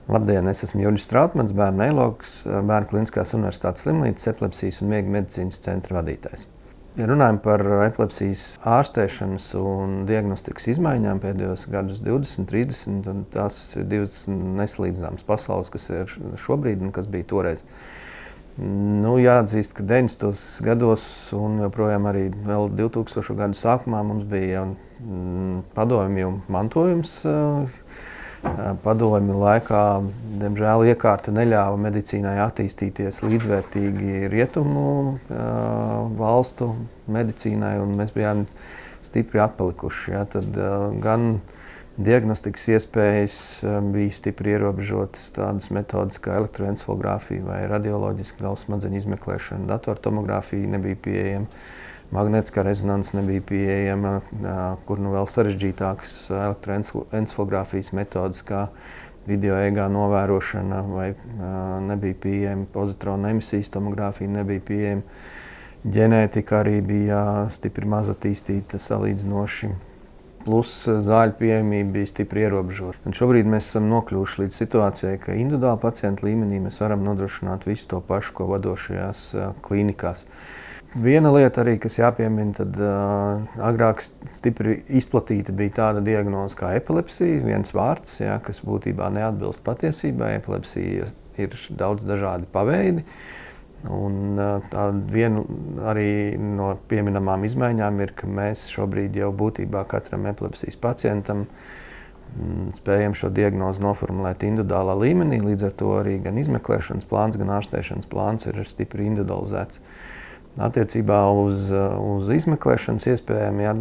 Labdien, es esmu Juris Strautmans, bērnu neiroloģis, Bērnu kliniskās universitātes slimnīcas epilepsijas un miega medicīnas centra vadītājs. Ja runājam par epilepsijas ārstēšanas un diagnostikas izmaiņām pēdējos gadus 20, 30, un tās ir divas nesalīdzināmas pasaules, kas ir šobrīd un kas bija toreiz. Jāatzīst, ka 90. gados un joprojām arī vēl 2000. gadu sākumā mums bija padomju mantojums. Padomju laikā, diemžēl, iekārta neļāva medicīnai attīstīties līdzvērtīgi rietumu valstu medicīnai, un mēs bijām stipri atpalikuši. Ja, tad gan diagnostikas iespējas bija stipri ierobežotas, tādas metodas kā elektroencefalogrāfija vai radioloģiska galvas smadzeņu izmeklēšana, datortomogrāfija nebija pieejama. Magnētiskā rezonanse nebija pieejama, kur vēl sarežģītākas elektroencefalogrāfijas metodas, kā video EG novērošana, vai nebija pieejama, pozitrona emisijas tomogrāfija nebija pieejama. Ģenētika arī bija stipri maz attīstīta salīdzinoši, plus zāļu pieejamība bija stipri ierobežota. Un šobrīd mēs esam nokļuvuši līdz situācijai, ka individuāli pacientu līmenī mēs varam nodrošināt visu to pašu, ko vadošajās klīnikās. Viena lieta arī, kas jāpiemina, tad agrāk stipri izplatīta bija tāda diagnoze kā epilepsija, viens vārds, ja, kas būtībā neatbilst patiesībai. Epilepsija ir daudz dažādi paveidi. Un viena arī no pieminamām izmaiņām ir, ka mēs šobrīd jau būtībā katram epilepsijas pacientam spējam šo diagnozi noformulēt individuālā līmenī. Līdz ar to arī gan izmeklēšanas plāns, gan ārstēšanas plāns ir stipri individualizēts. Attiecībā uz izmeklēšanas iespējām, ja,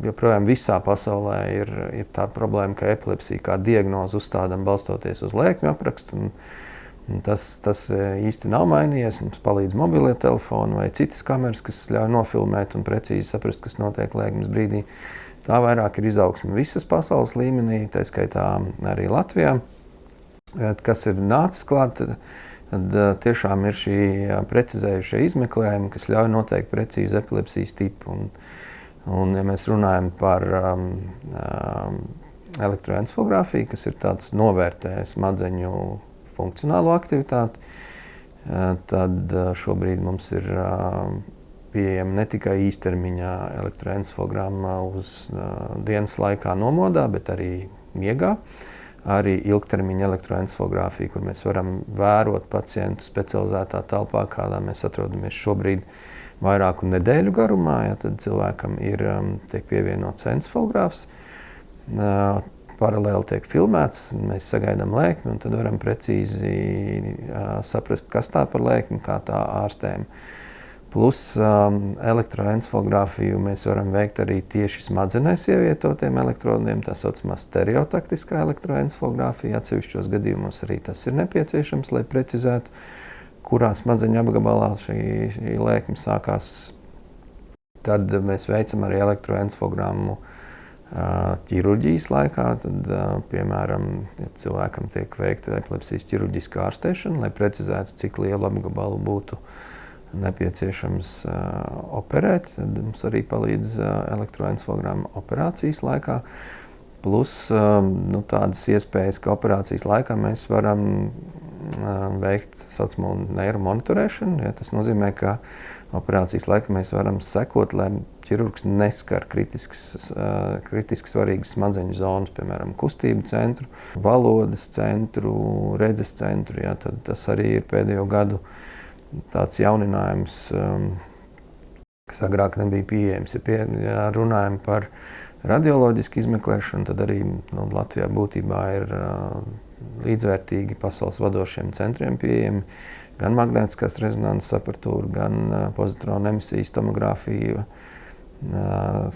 joprojām visā pasaulē ir tā problēma, ka epilepsija kā diagnoze uzstādām balstoties uz lēkmju aprakstu. Tas īsti nav mainījies. Mums palīdz mobilie telefoni vai citas kameras, kas ļauj nofilmēt un precīzi saprast, kas notiek lēkmes brīdī. Tā vairāk ir izaugsme visas pasaules līmenī, tā skaitā arī Latvijā. Kas ir nācis klāt, tad tiešām ir šī precizējušie izmeklējumi, kas ļauj noteikt precīzu epilepsijas tipu. Un ja mēs runājam par elektroencefalogrāfiju, kas ir tāds novērtē smadzeņu funkcionālo aktivitāti, tad šobrīd mums ir pieejama ne tikai īstermiņā elektroencefalogramma uz dienas laikā nomodā, bet arī miegā. Arī ilgtermiņa elektroencefalogrāfija, kur mēs varam vērot pacientu specializētā telpā, kādā mēs atrodamies šobrīd vairāku nedēļu garumā. Ja, tad cilvēkam tiek pievienots encefalogrāfs, paralēli tiek filmēts, mēs sagaidām lēkmi un tad varam precīzi saprast, kas tā par lēkmi, kā tā ārstējam. Plus elektroencefalogrāfiju mēs varam veikt arī tieši smadzenēs ievietotiem elektrodiem, tā saucamā stereotaktiskā elektroencefalogrāfija. Atsevišķos gadījumos arī tas ir nepieciešams, lai precizētu, kurā smadzeņu apgabalā šī lēkme sākās. Tad mēs veicam arī elektroencefalogrammu ķirurģijas laikā. Tad, piemēram, ja cilvēkam tiek veikta epilepsijas ķirurģiskā ārstēšana, lai precizētu, cik lielu apgabalu būtu nepieciešams operēt, tad mums arī palīdz elektroencefalogramma operācijas laikā. Plus tādas iespējas, ka operācijas laikā mēs varam veikt saucamo neiromonitorēšanu. Ja, tas nozīmē, ka operācijas laikā mēs varam sekot, lai ķirurgs neskar kritiski svarīgas smadzeņu zonas, piemēram, kustību centru, valodas centru, redzes centru. Ja, tad tas arī ir pēdējo gadu tāds jauninājums, kas agrāk nebija pieejams. Ja runājam par radioloģisku izmeklēšanu, tad arī Latvijā būtībā ir līdzvērtīgi pasaules vadošiem centriem pieejami gan magnētiskās rezonanses aparatūra, gan pozitrona emisijas tomogrāfija,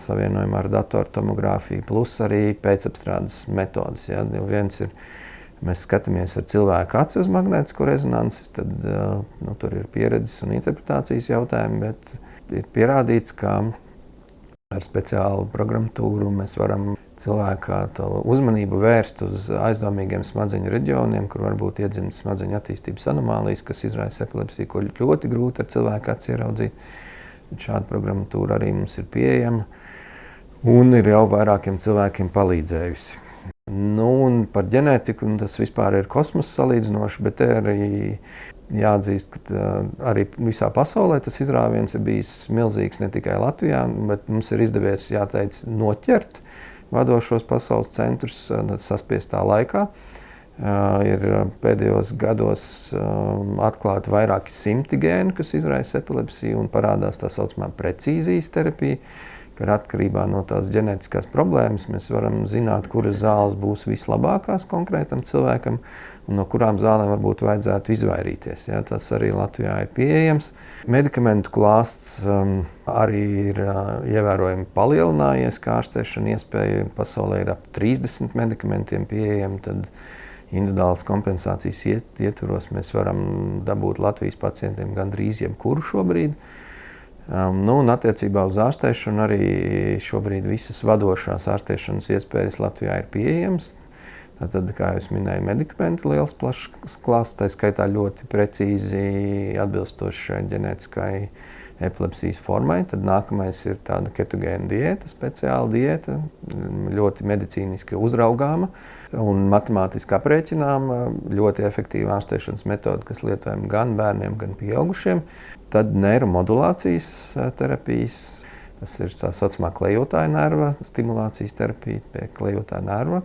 savienojumā ar datortomogrāfiju, plus arī pēcapstrādes metodas. Ja, mēs skatāmies ar cilvēku aci uz magnētisko rezonansi, tad tur ir pieredzes un interpretācijas jautājumi, bet ir pierādīts, ka ar speciālu programmatūru mēs varam cilvēka uzmanību vērst uz aizdomīgiem smadzeņu reģioniem, kur varbūt iedzimtas smadzeņu attīstības anomālijas, kas izraisa epilepsiju, ko ļoti grūti ar cilvēku aci ieraudzīt. Šāda programmatūra arī mums ir pieejama un ir jau vairākiem cilvēkiem palīdzējusi. Un par ģenētiku tas vispār ir kosmosa salīdzinoši, bet te arī jāatzīst, ka arī visā pasaulē tas izrāviens ir bijis milzīgs, ne tikai Latvijā, bet mums ir izdevies, jāteic, noķert vadošos pasaules centrus saspiestā laikā. Ir pēdējos gados atklāti vairāki simti gēni, kas izraisa epilepsiju, un parādās tā saucamā precīzijas terapija, ka atkarībā no tās ģenētiskās problēmas mēs varam zināt, kuras zāles būs vislabākās konkrētam cilvēkam un no kurām zālēm varbūt vajadzētu izvairīties. Ja, tas arī Latvijā ir pieejams. Medikamentu klāsts arī ir ievērojami palielinājies, kā ārstēšana iespēja. Pasaulē ir ap 30 medikamentiem pieejami, tad individuālas kompensācijas ietvaros mēs varam dabūt Latvijas pacientiem gandrīz jebkuru šobrīd. Un attiecībā uz ārstēšanu arī šobrīd visas vadošās ārstēšanas iespējas Latvijā ir pieejamas. Tad, kā jau minēju, medikamenti liels plašs klāsts, tā skaitā ļoti precīzi atbilstoši ģenētiskai epilepsijas formai. Tad nākamais ir tāda ketogēna diēta, speciāla diēta, ļoti medicīniski uzraugāma un matemātiski aprēķināma, ļoti efektīva ārstēšanas metode, kas lietojama gan bērniem, gan pieaugušiem. Tad neiromodulācijas terapijas, tas ir tā saucamā klejotāja nerva stimulācijas terapija pie klejotāja nerva.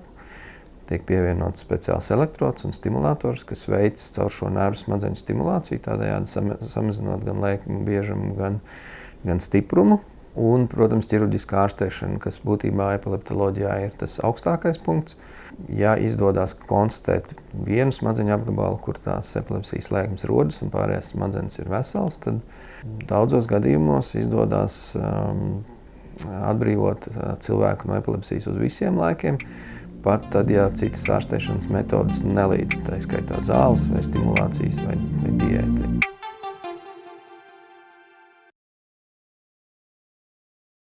Tiek pievienots speciāls elektrods un stimulators, kas veic caur šo nervu smadzeņu stimulāciju, tādējādi samazinot gan lēkuma biežumu, gan stiprumu. Un, protams, ķirurģiskā ārstēšana, kas būtībā epileptoloģijā ir tas augstākais punkts. Ja izdodas konstatēt vienu smadzeņu apgabalu, kur tās epilepsijas lēkmes rodas un pārējās smadzenes ir veselas, tad daudzos gadījumos izdodas atbrīvot cilvēku no epilepsijas uz visiem laikiem. Pat tad, ja citas ārstēšanas metodas nelīdz, tā skaitā zāles vai stimulācijas vai diēta.